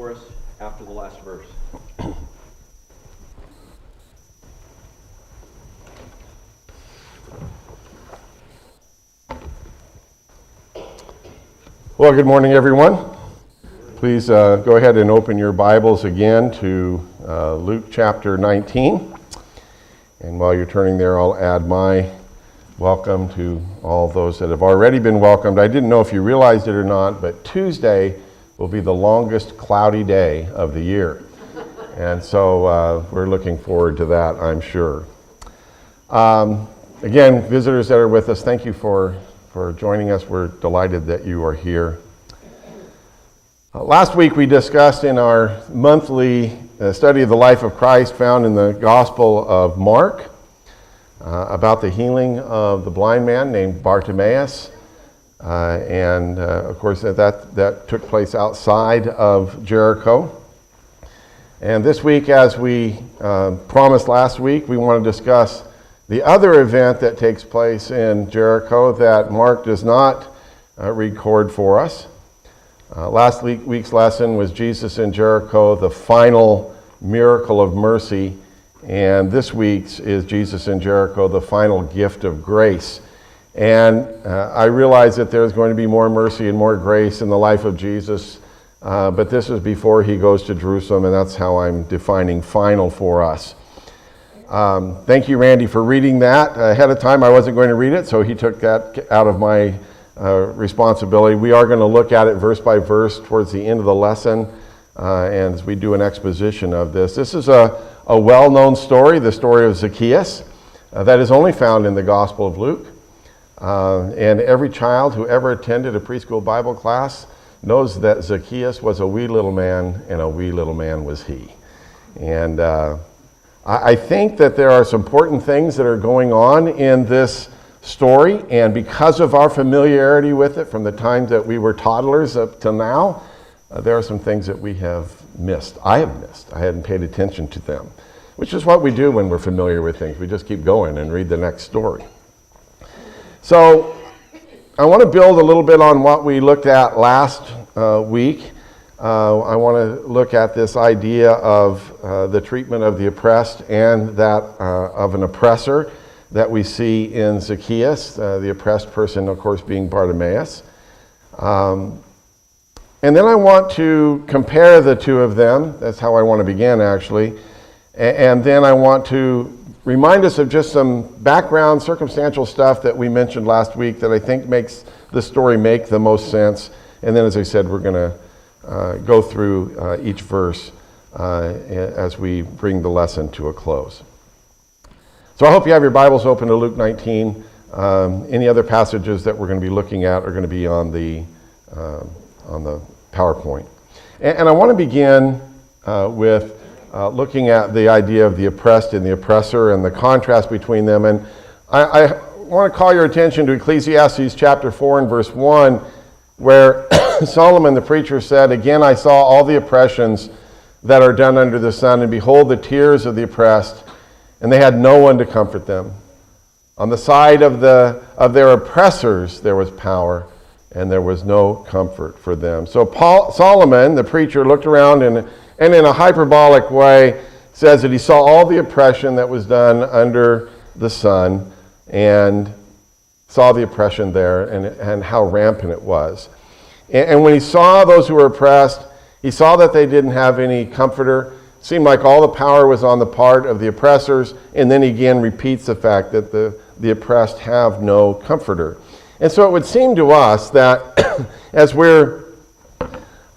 for us after the last verse. Well, good morning, everyone. Please go ahead and open your Bibles again to Luke chapter 19. And while you're turning there, I'll add my welcome to all those that have already been welcomed. I didn't know if you realized it or not, but Tuesday will be the longest cloudy day of the year. And so we're looking forward to that, I'm sure. Again, visitors that are with us, thank you for joining us. We're delighted that you are here. Last week we discussed in our monthly study of the life of Christ found in the Gospel of Mark about the healing of the blind man named Bartimaeus. Of course that took place outside of Jericho. And this week, as we promised last week, we want to discuss the other event that takes place in Jericho that Mark does not record for us. Last week's lesson was Jesus in Jericho, the final miracle of mercy. And this week's is Jesus in Jericho, the final gift of grace. And I realize that there's going to be more mercy and more grace in the life of Jesus, but this is before he goes to Jerusalem, and that's how I'm defining final for us. Thank you, Randy, for reading that ahead of time. I wasn't going to read it, so he took that out of my responsibility. We are going to look at it verse by verse towards the end of the lesson, and as we do an exposition of this. This is a well-known story, the story of Zacchaeus, that is only found in the Gospel of Luke. And every child who ever attended a preschool Bible class knows that Zacchaeus was a wee little man, and a wee little man was he. And I think that there are some important things that are going on in this story, and because of our familiarity with it from the time that we were toddlers up to now, there are some things that we have missed. I have missed. I hadn't paid attention to them, which is what we do when we're familiar with things. We just keep going and read the next story. So I want to build a little bit on what we looked at last week. I want to look at this idea of the treatment of the oppressed and that of an oppressor that we see in Zacchaeus, the oppressed person, of course, being Bartimaeus. And then I want to compare the two of them. That's how I want to begin, actually. And then I want to remind us of just some background, circumstantial stuff that we mentioned last week that I think makes the story make the most sense. And then, as I said, we're going to go through each verse as we bring the lesson to a close. So I hope you have your Bibles open to Luke 19. Any other passages that we're going to be looking at are going to be on the PowerPoint. And I want to begin with looking at the idea of the oppressed and the oppressor and the contrast between them. And I want to call your attention to Ecclesiastes chapter 4 and verse 1, where Solomon the preacher said, "Again I saw all the oppressions that are done under the sun, and behold the tears of the oppressed, and they had no one to comfort them. On the side of their oppressors there was power, and there was no comfort for them." So Solomon, the preacher, looked around and in a hyperbolic way says that he saw all the oppression that was done under the sun and saw the oppression there and how rampant it was. And when he saw those who were oppressed, he saw that they didn't have any comforter. It seemed like all the power was on the part of the oppressors, and then he again repeats the fact that the oppressed have no comforter. And so it would seem to us that as we're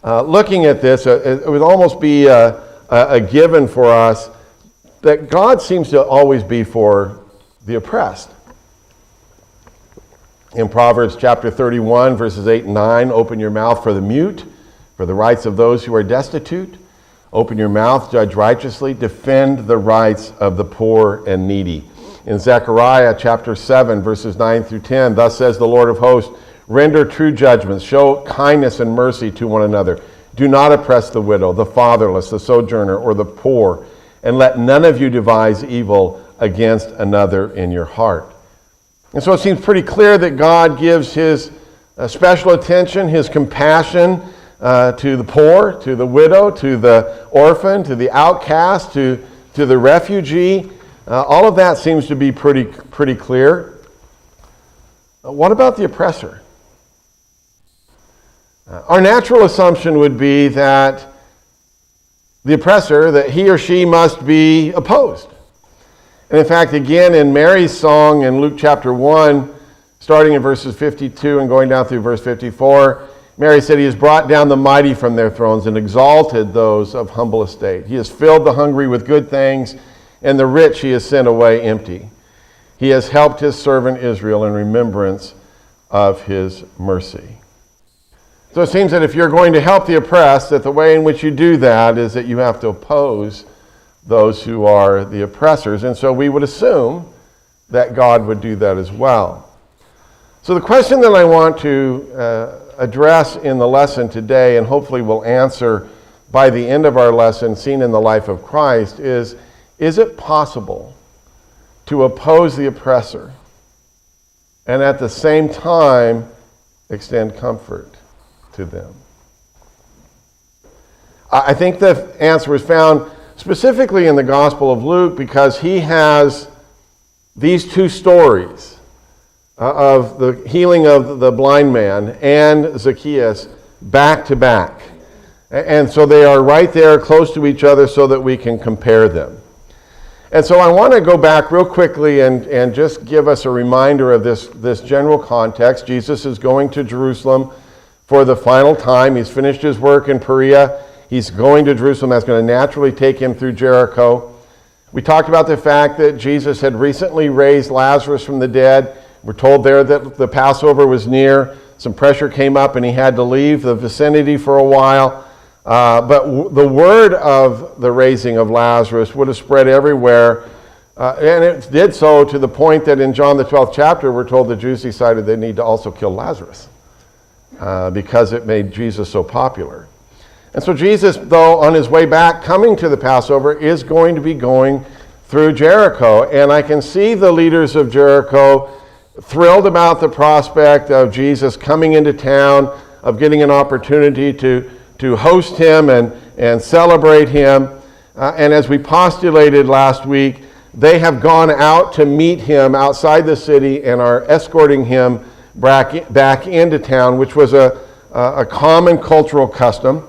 looking at this, it would almost be a given for us that God seems to always be for the oppressed. In Proverbs chapter 31, verses 8 and 9, "Open your mouth for the mute, for the rights of those who are destitute. Open your mouth, judge righteously, defend the rights of the poor and needy." In Zechariah chapter 7, verses 9 through 10, "Thus says the Lord of hosts, render true judgments, show kindness and mercy to one another. Do not oppress the widow, the fatherless, the sojourner, or the poor, and let none of you devise evil against another in your heart." And so it seems pretty clear that God gives his special attention, his compassion to the poor, to the widow, to the orphan, to the outcast, to the refugee. All of that seems to be pretty clear. What about the oppressor? Our natural assumption would be that the oppressor, that he or she must be opposed. And in fact, again, in Mary's song in Luke chapter 1, starting in verses 52 and going down through verse 54, Mary said, "He has brought down the mighty from their thrones and exalted those of humble estate. He has filled the hungry with good things, and the rich he has sent away empty. He has helped his servant Israel in remembrance of his mercy." So it seems that if you're going to help the oppressed, that the way in which you do that is that you have to oppose those who are the oppressors. And so we would assume that God would do that as well. So the question that I want to address in the lesson today, and hopefully will answer by the end of our lesson, seen in the life of Christ, is it possible to oppose the oppressor and at the same time extend comfort to them? I think the answer is found specifically in the Gospel of Luke, because he has these two stories of the healing of the blind man and Zacchaeus back to back. And so they are right there close to each other so that we can compare them. And so I want to go back real quickly and just give us a reminder of this general context. Jesus is going to Jerusalem for the final time. He's finished his work in Perea. He's going to Jerusalem. That's going to naturally take him through Jericho. We talked about the fact that Jesus had recently raised Lazarus from the dead. We're told there that the Passover was near. Some pressure came up and he had to leave the vicinity for a while. But the word of the raising of Lazarus would have spread everywhere. And it did so to the point that in John the 12th chapter, we're told the Jews decided they need to also kill Lazarus because it made Jesus so popular. And so Jesus, though, on his way back, coming to the Passover, is going to be going through Jericho. And I can see the leaders of Jericho thrilled about the prospect of Jesus coming into town, of getting an opportunity to host him and celebrate him. And as we postulated last week, they have gone out to meet him outside the city and are escorting him back into town, which was a common cultural custom.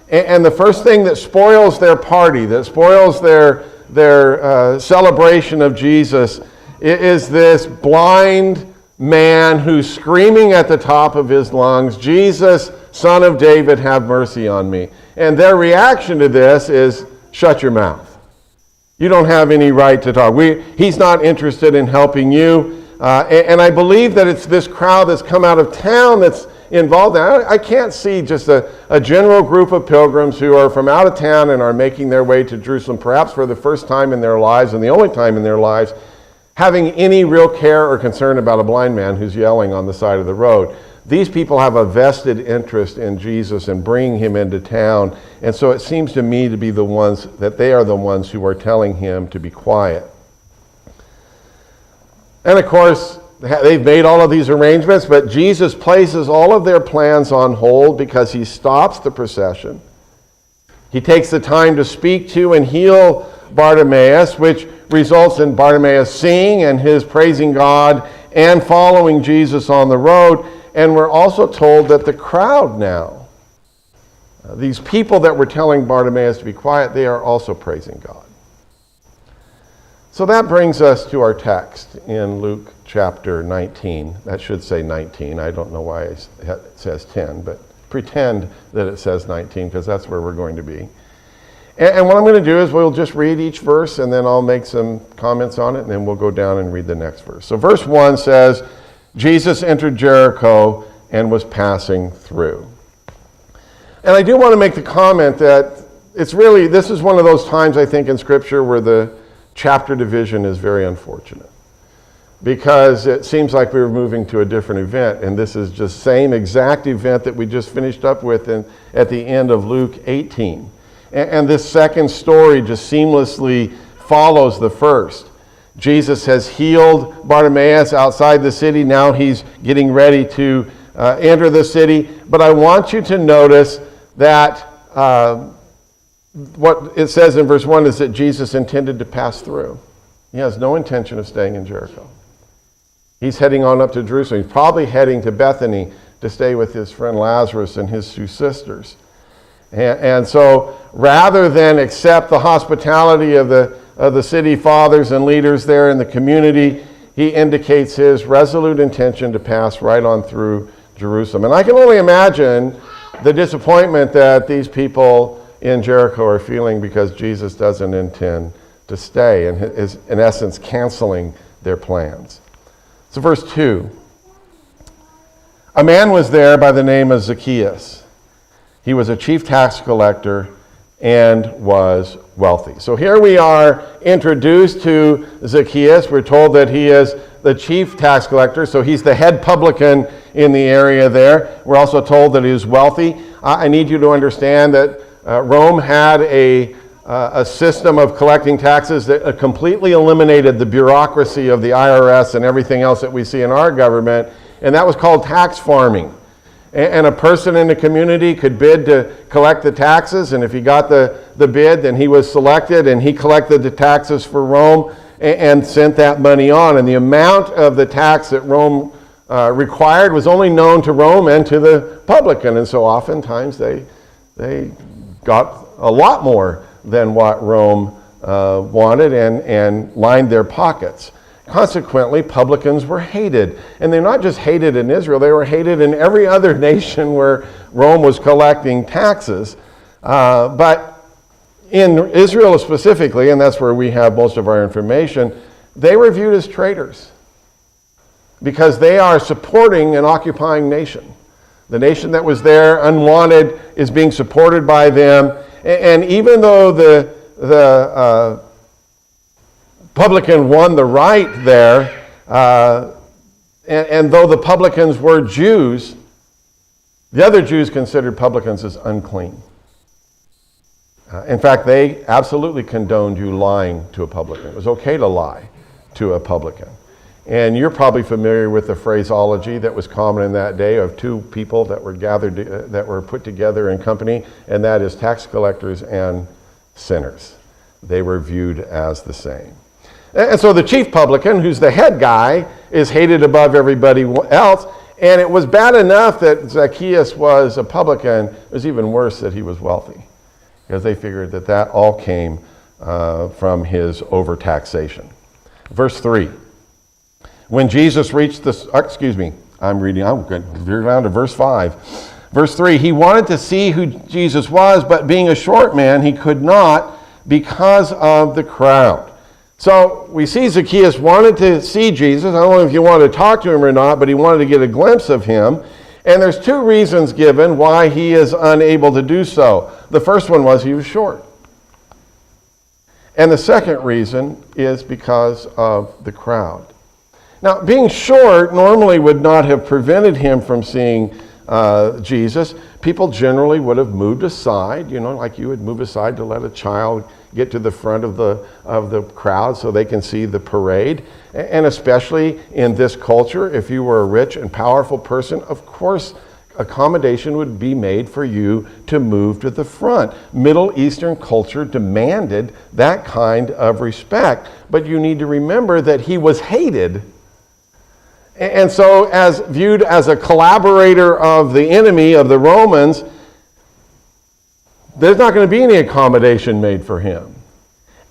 And the first thing that spoils their party, that spoils their celebration of Jesus, is this blind man who's screaming at the top of his lungs, "Jesus, Son of David, have mercy on me." And their reaction to this is, "Shut your mouth. You don't have any right to talk. He's not interested in helping you." And I believe that it's this crowd that's come out of town that's involved. I can't see just a general group of pilgrims who are from out of town and are making their way to Jerusalem, perhaps for the first time in their lives and the only time in their lives, having any real care or concern about a blind man who's yelling on the side of the road. These people have a vested interest in Jesus and bringing him into town. And so it seems to me to be the ones that they are the ones who are telling him to be quiet. And of course, they've made all of these arrangements, but Jesus places all of their plans on hold because he stops the procession. He takes the time to speak to and heal Bartimaeus, which results in Bartimaeus seeing and his praising God and following Jesus on the road. And we're also told that the crowd now, these people that were telling Bartimaeus to be quiet, they are also praising God. So that brings us to our text in Luke chapter 19. That should say 19. I don't know why it says 10, but pretend that it says 19 because that's where we're going to be. And what I'm going to do is we'll just read each verse and then I'll make some comments on it and then we'll go down and read the next verse. So verse 1 says, Jesus entered Jericho and was passing through. And I do want to make the comment that this is one of those times I think in Scripture where the chapter division is very unfortunate. Because it seems like we were moving to a different event, and this is just same exact event that we just finished up with at the end of Luke 18. And this second story just seamlessly follows the first. Jesus has healed Bartimaeus outside the city. Now he's getting ready to enter the city. But I want you to notice that what it says in verse 1 is that Jesus intended to pass through. He has no intention of staying in Jericho. He's heading on up to Jerusalem. He's probably heading to Bethany to stay with his friend Lazarus and his 2 sisters. And so rather than accept the hospitality of the city fathers and leaders there in the community, he indicates his resolute intention to pass right on through Jerusalem. And I can only imagine the disappointment that these people in Jericho are feeling because Jesus doesn't intend to stay and is, in essence, canceling their plans. So verse 2, a man was there by the name of Zacchaeus. He was a chief tax collector and was wealthy. So here we are introduced to Zacchaeus. We're told that he is the chief tax collector, so he's the head publican in the area there. We're also told that he is wealthy. I need you to understand that Rome had a system of collecting taxes that completely eliminated the bureaucracy of the IRS and everything else that we see in our government, and that was called tax farming. And a person in the community could bid to collect the taxes, and if he got the bid, then he was selected, and he collected the taxes for Rome and sent that money on. And the amount of the tax that Rome required was only known to Rome and to the publican, and so oftentimes they got a lot more than what Rome wanted and lined their pockets. Consequently, publicans were hated. And they're not just hated in Israel, they were hated in every other nation where Rome was collecting taxes. But in Israel specifically, and that's where we have most of our information, they were viewed as traitors because they are supporting an occupying nation. The nation that was there, unwanted, is being supported by them. And even though the publican won the right there, and though the publicans were Jews, the other Jews considered publicans as unclean. In fact, they absolutely condoned you lying to a publican. It was okay to lie to a publican. And you're probably familiar with the phraseology that was common in that day of 2 people that were gathered, that were put together in company, and that is tax collectors and sinners. They were viewed as the same. And so the chief publican, who's the head guy, is hated above everybody else. And it was bad enough that Zacchaeus was a publican. It was even worse that he was wealthy, because they figured that all came from his overtaxation. Verse 3. When Jesus reached I'm going to veer down to verse 5. Verse 3, he wanted to see who Jesus was, but being a short man, he could not because of the crowd. So we see Zacchaeus wanted to see Jesus. I don't know if you wanted to talk to him or not, but he wanted to get a glimpse of him. And there's 2 reasons given why he is unable to do so. The first one was he was short. And the second reason is because of the crowd. Now, being short normally would not have prevented him from seeing Jesus. People generally would have moved aside, like you would move aside to let a child get to the front of the crowd so they can see the parade. And especially in this culture, if you were a rich and powerful person, of course, accommodation would be made for you to move to the front. Middle Eastern culture demanded that kind of respect. But you need to remember that he was hated. And so, as viewed as a collaborator of the enemy of the Romans, there's not going to be any accommodation made for him.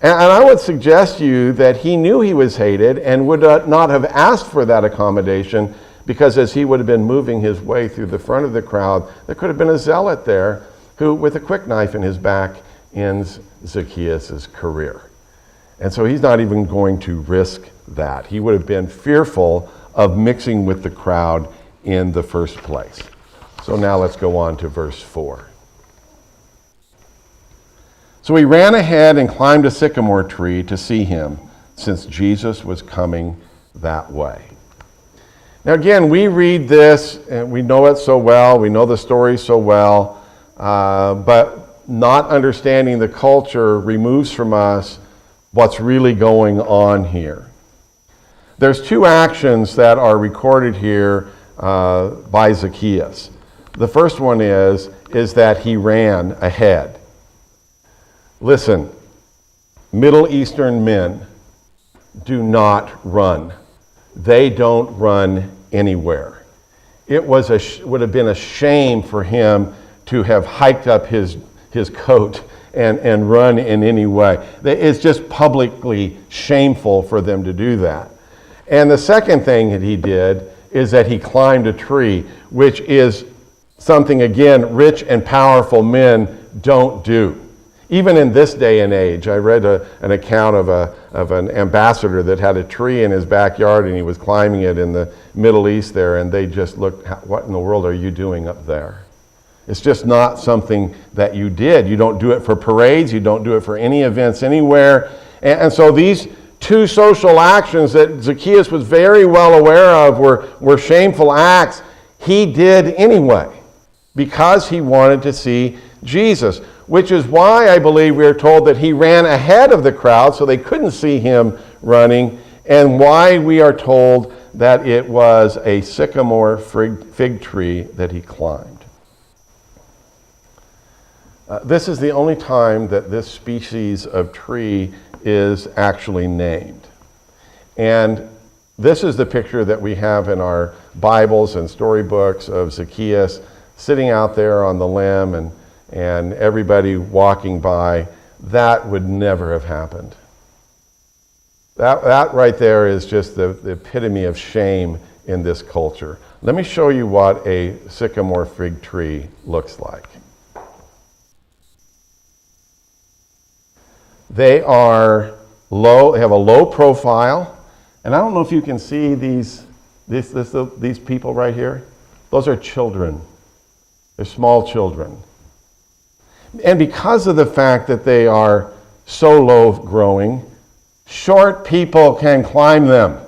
And I would suggest to you that he knew he was hated and would not have asked for that accommodation, because as he would have been moving his way through the front of the crowd, there could have been a zealot there who, with a quick knife in his back, ends Zacchaeus' career. And so he's not even going to risk that. He would have been fearful of mixing with the crowd in the first place. So now let's go on to verse 4. So he ran ahead and climbed a sycamore tree to see him, since Jesus was coming that way. Now again, we read this, and we know it so well, we know the story so well, but not understanding the culture removes from us what's really going on here. There's 2 actions that are recorded here by Zacchaeus. The first one is that he ran ahead. Listen, Middle Eastern men do not run. They don't run anywhere. It would have been a shame for him to have hiked up his coat and run in any way. It's just publicly shameful for them to do that. And the second thing that he did is that he climbed a tree, which is something, again, rich and powerful men don't do. Even in this day and age, I read an account of an ambassador that had a tree in his backyard and he was climbing it in the Middle East there, and they just looked, what in the world are you doing up there? It's just not something that you did. You don't do it for parades. You don't do it for any events anywhere. And so these two social actions that Zacchaeus was very well aware of were shameful acts. He did anyway because he wanted to see Jesus, which is why I believe we are told that he ran ahead of the crowd so they couldn't see him running, and why we are told that it was a sycamore fig tree that he climbed. This is the only time that this species of tree is actually named. And this is the picture that we have in our Bibles and storybooks of Zacchaeus sitting out there on the limb and everybody walking by. That would never have happened. That right there is just the epitome of shame in this culture. Let me show you what a sycamore fig tree looks like. They are low, they have a low profile, and I don't know if you can see these people right here. Those are children. They're small children. And because of the fact that they are so low growing, short people can climb them.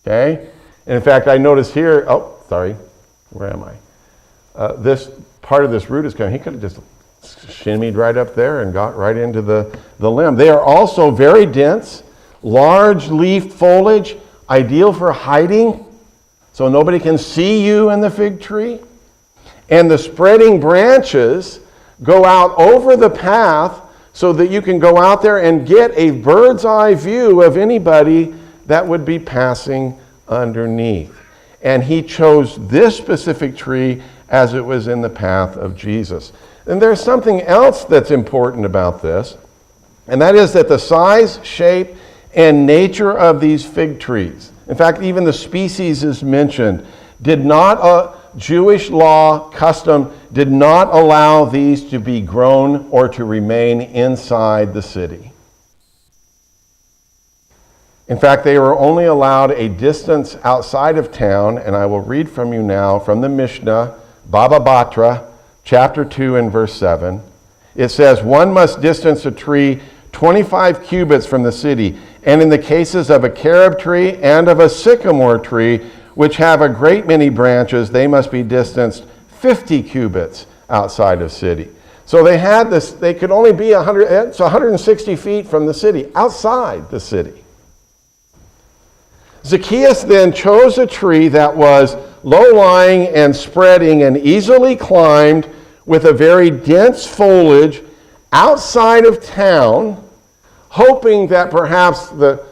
Okay? And in fact, I noticed here, where am I? This part of this root is coming. He could have just shimmied right up there and got right into the limb. They are also very dense, large leaf foliage, ideal for hiding, so nobody can see you in the fig tree. And the spreading branches go out over the path so that you can go out there and get a bird's eye view of anybody that would be passing underneath. And he chose this specific tree as it was in the path of Jesus. And there's something else that's important about this, and that is that the size, shape, and nature of these fig trees, in fact, even the species is mentioned, Jewish law custom did not allow these to be grown or to remain inside the city. In fact, they were only allowed a distance outside of town, and I will read from you now from the Mishnah, Baba Batra, chapter 2 and verse 7. It says, one must distance a tree 25 cubits from the city, and in the cases of a carob tree and of a sycamore tree, which have a great many branches, they must be distanced 50 cubits outside of city. So they had this, they could only be 160 feet from the city, outside the city. Zacchaeus then chose a tree that was low-lying and spreading and easily climbed with a very dense foliage outside of town, hoping that perhaps the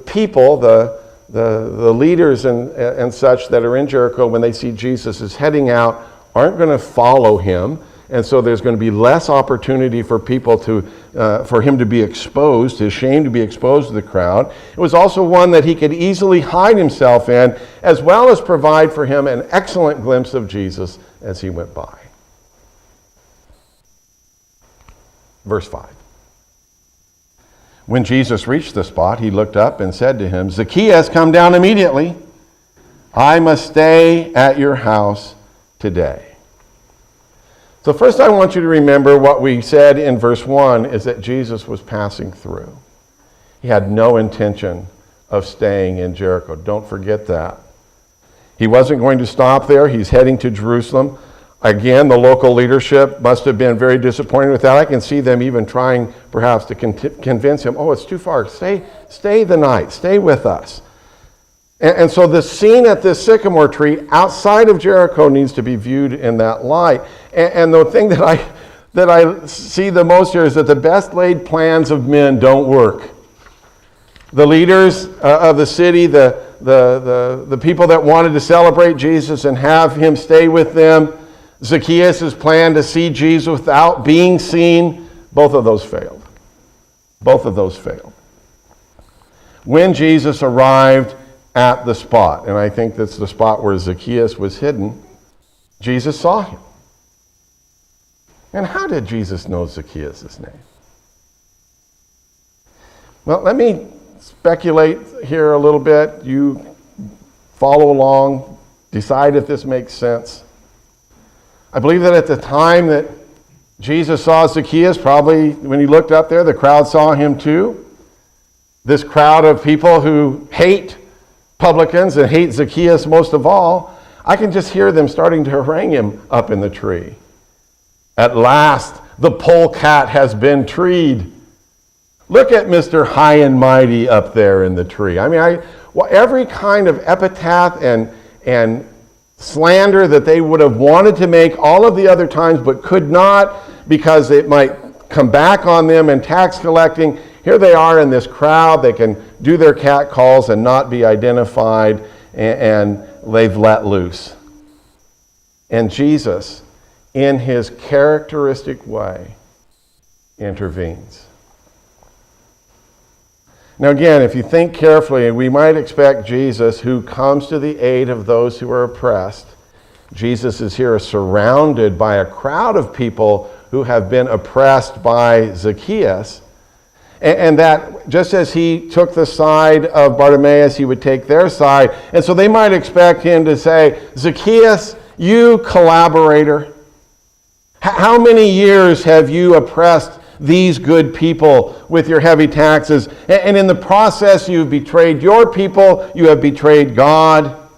people, the leaders and such that are in Jericho, when they see Jesus is heading out, aren't going to follow him. And so there's going to be less opportunity for people for him to be exposed, his shame to be exposed to the crowd. It was also one that he could easily hide himself in, as well as provide for him an excellent glimpse of Jesus as he went by. Verse 5. When Jesus reached the spot, he looked up and said to him, Zacchaeus, come down immediately. I must stay at your house today. So first I want you to remember what we said in verse 1 is that Jesus was passing through. He had no intention of staying in Jericho. Don't forget that. He wasn't going to stop there. He's heading to Jerusalem. Again, the local leadership must have been very disappointed with that. I can see them even trying perhaps to convince him, it's too far. Stay the night. Stay with us. And so the scene at this sycamore tree outside of Jericho needs to be viewed in that light. And the thing that I see the most here is that the best laid plans of men don't work. The leaders of the city, the people that wanted to celebrate Jesus and have him stay with them, Zacchaeus' plan to see Jesus without being seen, both of those failed. Both of those failed. When Jesus arrived at the spot, and I think that's the spot where Zacchaeus was hidden, Jesus saw him. And how did Jesus know Zacchaeus' name? Well, let me speculate here a little bit. You follow along, decide if this makes sense. I believe that at the time that Jesus saw Zacchaeus, probably when he looked up there, the crowd saw him too. This crowd of people who hate publicans and hate Zacchaeus most of all, I can just hear them starting to harangue him up in the tree. At last, the polecat has been treed. Look at Mr. High and Mighty up there in the tree. I mean, every kind of epitaph and slander that they would have wanted to make all of the other times but could not because it might come back on them in tax collecting. Here they are in this crowd. They can do their cat calls and not be identified, and they've let loose. And Jesus, in his characteristic way, intervenes. Now again, if you think carefully, we might expect Jesus, who comes to the aid of those who are oppressed. Jesus is here surrounded by a crowd of people who have been oppressed by Zacchaeus. And that just as he took the side of Bartimaeus, he would take their side. And so they might expect him to say, Zacchaeus, you collaborator, how many years have you oppressed these good people with your heavy taxes? And in the process, you've betrayed your people, you have betrayed God.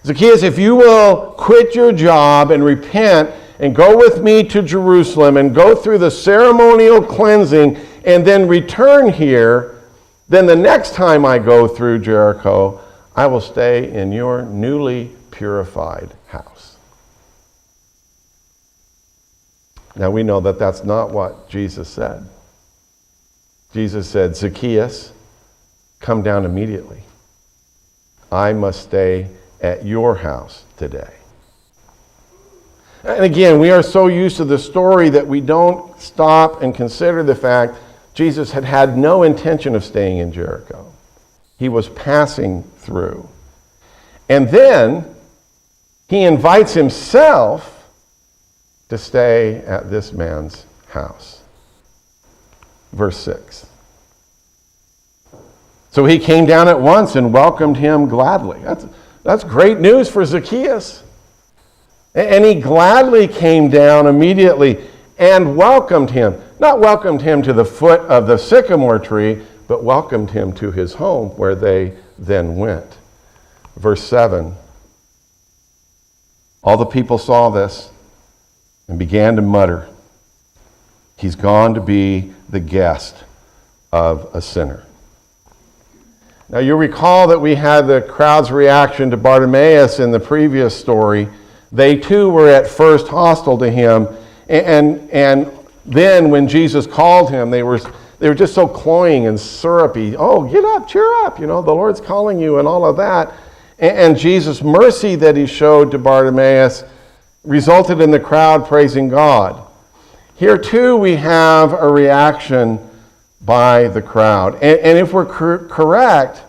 Zacchaeus, if you will quit your job and repent and go with me to Jerusalem and go through the ceremonial cleansing and then return here, then the next time I go through Jericho, I will stay in your newly purified house. Now we know that that's not what Jesus said. Jesus said, Zacchaeus, come down immediately. I must stay at your house today. And again, we are so used to the story that we don't stop and consider the fact Jesus had no intention of staying in Jericho. He was passing through. And then he invites himself to stay at this man's house. Verse 6. So he came down at once and welcomed him gladly. That's great news for Zacchaeus. And he gladly came down immediately and welcomed him. Not welcomed him to the foot of the sycamore tree, but welcomed him to his home where they then went. Verse 7. All the people saw this and began to mutter, he's gone to be the guest of a sinner. Now you'll recall that we had the crowd's reaction to Bartimaeus in the previous story. They too were at first hostile to him, and then when Jesus called him, they were just so cloying and syrupy. Oh, get up, cheer up, the Lord's calling you and all of that. And Jesus' mercy that he showed to Bartimaeus resulted in the crowd praising God. Here too we have a reaction by the crowd. And if we're correct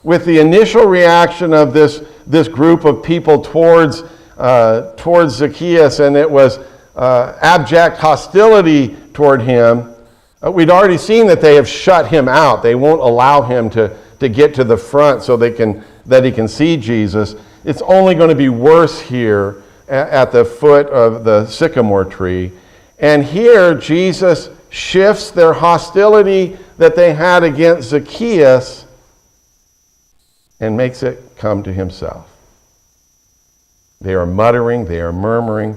with the initial reaction of this group of people towards Zacchaeus, and it was abject hostility toward him, we'd already seen that they have shut him out. They won't allow him to get to the front so that he can see Jesus. It's only going to be worse here at the foot of the sycamore tree. And here Jesus shifts their hostility that they had against Zacchaeus and makes it come to himself. They are muttering, they are murmuring,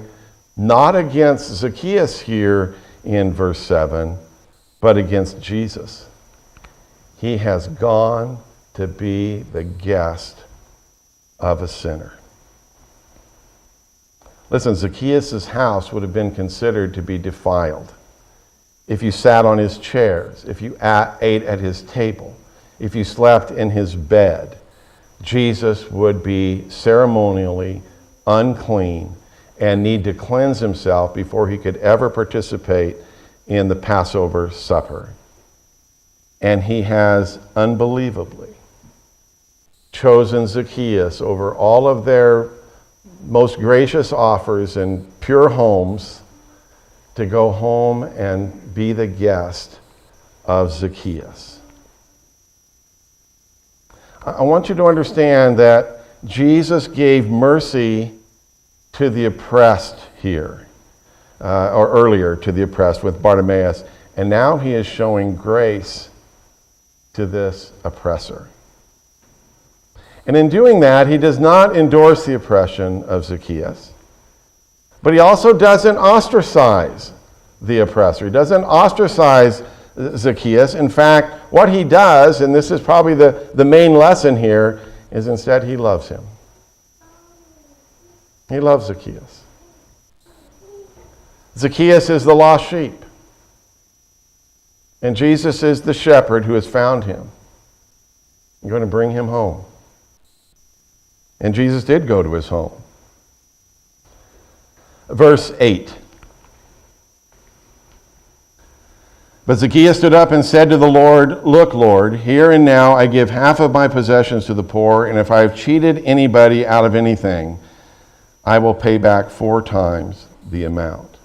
not against Zacchaeus here in verse 7, but against Jesus. He has gone to be the guest of a sinner. Listen, Zacchaeus' house would have been considered to be defiled if you sat on his chairs, if you ate at his table, if you slept in his bed. Jesus would be ceremonially unclean and need to cleanse himself before he could ever participate in the Passover supper. And he has unbelievably chosen Zacchaeus over all of their most gracious offers and pure homes to go home and be the guest of Zacchaeus. I want you to understand that Jesus gave mercy to the oppressed here, or earlier to the oppressed with Bartimaeus, and now he is showing grace to this oppressor. And in doing that, he does not endorse the oppression of Zacchaeus, but he also doesn't ostracize the oppressor. He doesn't ostracize Zacchaeus. In fact, what he does, and this is probably the main lesson here, is instead he loves him. He loves Zacchaeus. Zacchaeus is the lost sheep, and Jesus is the shepherd who has found him. You're going to bring him home. And Jesus did go to his home. Verse 8. But Zacchaeus stood up and said to the Lord, "Look, Lord, here and now I give half of my possessions to the poor, and if I have cheated anybody out of anything, I will pay back 4 times the amount."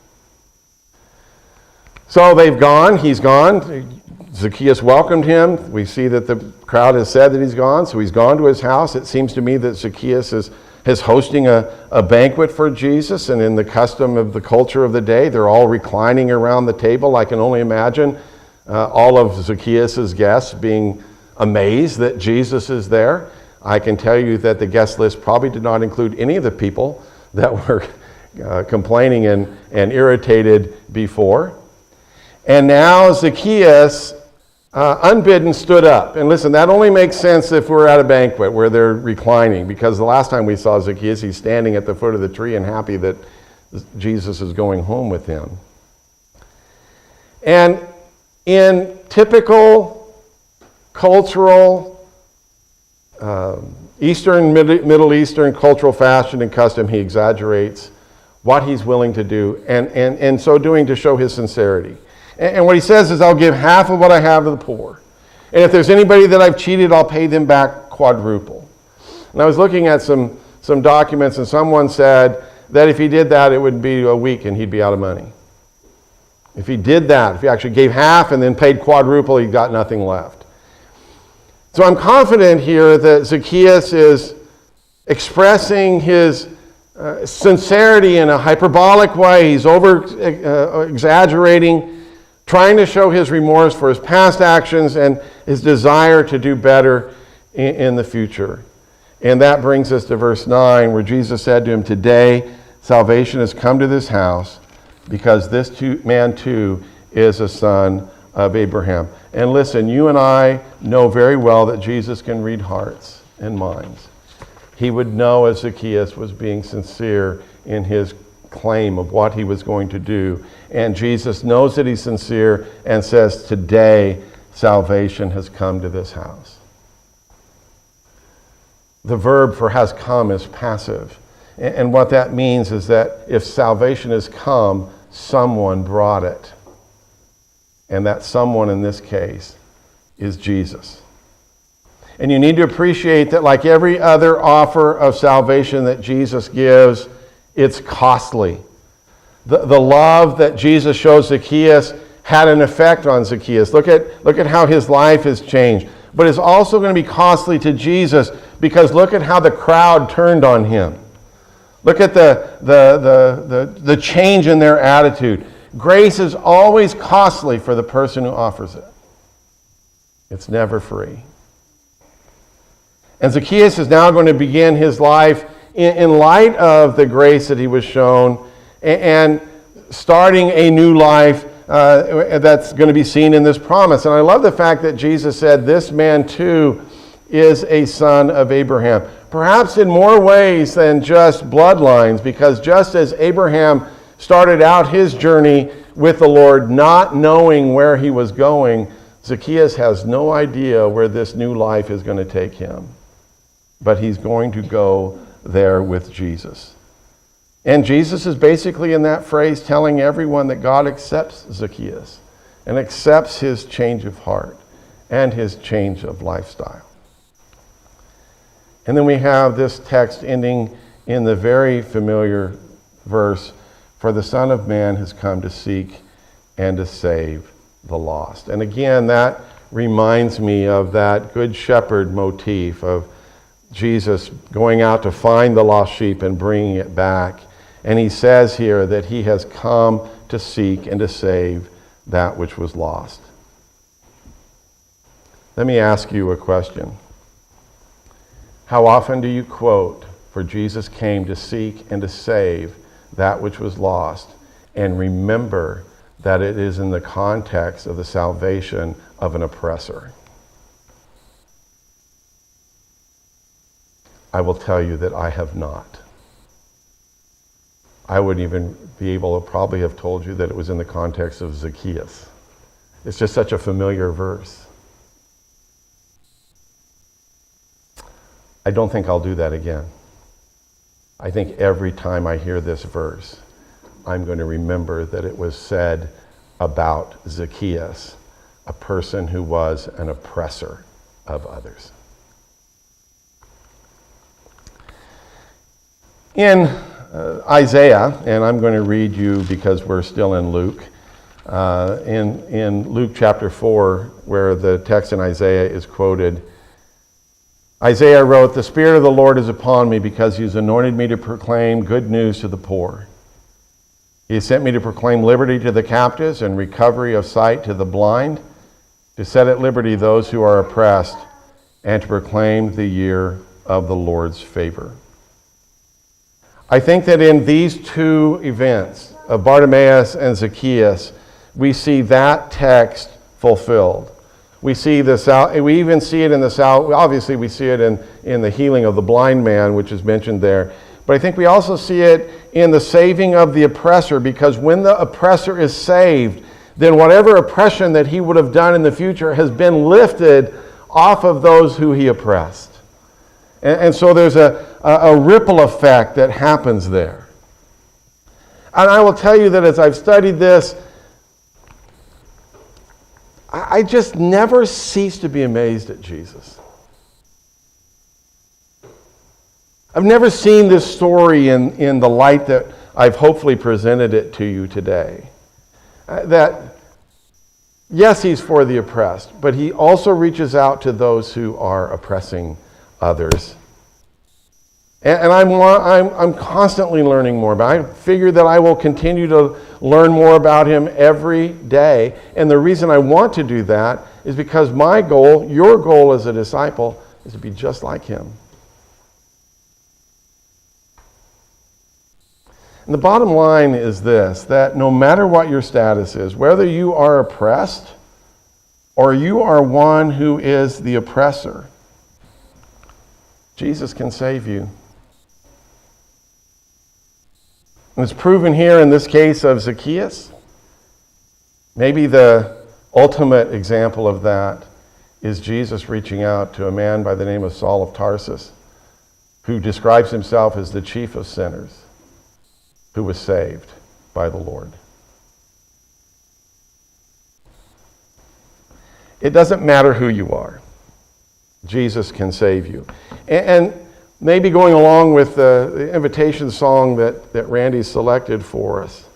So they've gone. He's gone. Zacchaeus welcomed him. We see that the crowd has said that he's gone, so he's gone to his house. It seems to me that Zacchaeus is hosting a banquet for Jesus, and in the custom of the culture of the day, they're all reclining around the table. I can only imagine all of Zacchaeus' guests being amazed that Jesus is there. I can tell you that the guest list probably did not include any of the people that were complaining and irritated before. And now Zacchaeus, unbidden, stood up. And listen, that only makes sense if we're at a banquet where they're reclining, because the last time we saw Zacchaeus, he's standing at the foot of the tree and happy that Jesus is going home with him. And in typical cultural, Middle Eastern cultural fashion and custom, he exaggerates what he's willing to do, and so doing to show his sincerity. And what he says is, I'll give half of what I have to the poor. And if there's anybody that I've cheated, I'll pay them back quadruple. And I was looking at some documents, and someone said that if he did that, it would be a week and he'd be out of money. If he did that, if he actually gave half and then paid quadruple, he got nothing left. So I'm confident here that Zacchaeus is expressing his sincerity in a hyperbolic way. He's exaggerating, trying to show his remorse for his past actions and his desire to do better in the future. And that brings us to verse 9, where Jesus said to him, "Today salvation has come to this house, because this man too is a son of Abraham." And listen, you and I know very well that Jesus can read hearts and minds. He would know as Zacchaeus was being sincere in his claim of what he was going to do. And Jesus knows that he's sincere and says, "Today salvation has come to this house." The verb for has come is passive. And what that means is that if salvation has come, someone brought it. And that someone in this case is Jesus. And you need to appreciate that, like every other offer of salvation that Jesus gives, it's costly. The love that Jesus shows Zacchaeus had an effect on Zacchaeus. Look at how his life has changed. But it's also going to be costly to Jesus, because look at how the crowd turned on him. Look at the change in their attitude. Grace is always costly for the person who offers it. It's never free. And Zacchaeus is now going to begin his life in light of the grace that he was shown, and starting a new life that's going to be seen in this promise. And I love the fact that Jesus said, "This man too is a son of Abraham. Perhaps in more ways than just bloodlines, because just as Abraham started out his journey with the Lord not knowing where he was going, Zacchaeus has no idea where this new life is going to take him. But he's going to go there with Jesus. And Jesus is basically in that phrase telling everyone that God accepts Zacchaeus and accepts his change of heart and his change of lifestyle. And then we have this text ending in the very familiar verse, "For the Son of Man has come to seek and to save the lost." And again, that reminds me of that Good Shepherd motif of Jesus going out to find the lost sheep and bringing it back. And he says here that he has come to seek and to save that which was lost. Let me ask you a question. How often do you quote, "For Jesus came to seek and to save that which was lost," and remember that it is in the context of the salvation of an oppressor? I will tell you that I have not. I wouldn't even be able to probably have told you that it was in the context of Zacchaeus. It's just such a familiar verse. I don't think I'll do that again. I think every time I hear this verse, I'm going to remember that it was said about Zacchaeus, a person who was an oppressor of others. In Isaiah, and I'm going to read you because we're still in Luke, in Luke chapter 4, where the text in Isaiah is quoted, Isaiah wrote, "The Spirit of the Lord is upon me because he has anointed me to proclaim good news to the poor. He has sent me to proclaim liberty to the captives and recovery of sight to the blind, to set at liberty those who are oppressed, and to proclaim the year of the Lord's favor." I think that in these two events of Bartimaeus and Zacchaeus, we see that text fulfilled. We see this out. We even see it in the south. Obviously, we see it in the healing of the blind man, which is mentioned there. But I think we also see it in the saving of the oppressor, because when the oppressor is saved, then whatever oppression that he would have done in the future has been lifted off of those who he oppressed. And so there's a ripple effect that happens there. And I will tell you that as I've studied this, I just never cease to be amazed at Jesus. I've never seen this story in the light that I've hopefully presented it to you today. That, yes, he's for the oppressed, but he also reaches out to those who are oppressing others. And I'm constantly learning more about him. I figure that I will continue to learn more about him every day. And the reason I want to do that is because my goal, your goal as a disciple, is to be just like him. And the bottom line is this, that no matter what your status is, whether you are oppressed or you are one who is the oppressor, Jesus can save you. And it's proven here in this case of Zacchaeus. Maybe the ultimate example of that is Jesus reaching out to a man by the name of Saul of Tarsus, who describes himself as the chief of sinners, who was saved by the Lord. It doesn't matter who you are. Jesus can save you. And maybe going along with the invitation song that Randy selected for us,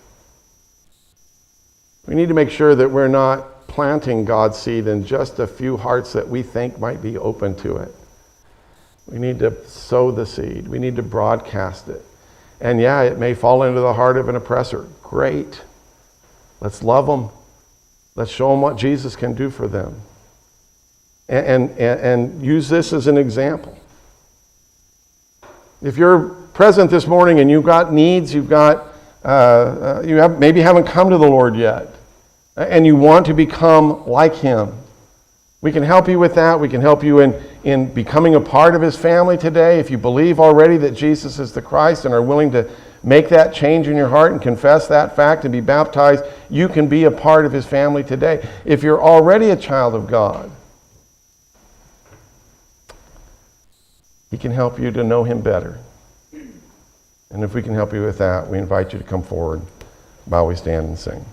we need to make sure that we're not planting God's seed in just a few hearts that we think might be open to it. We need to sow the seed. We need to broadcast it. And yeah, it may fall into the heart of an oppressor. Great. Let's love them. Let's show them what Jesus can do for them. And use this as an example. If you're present this morning and you've got needs, maybe haven't come to the Lord yet, and you want to become like him, We can help you with that. We can help you in becoming a part of his family today. If you believe already that Jesus is the Christ and are willing to make that change in your heart and confess that fact and be baptized, you can be a part of his family today. If you're already a child of God, he can help you to know him better. And if we can help you with that, we invite you to come forward while we stand and sing.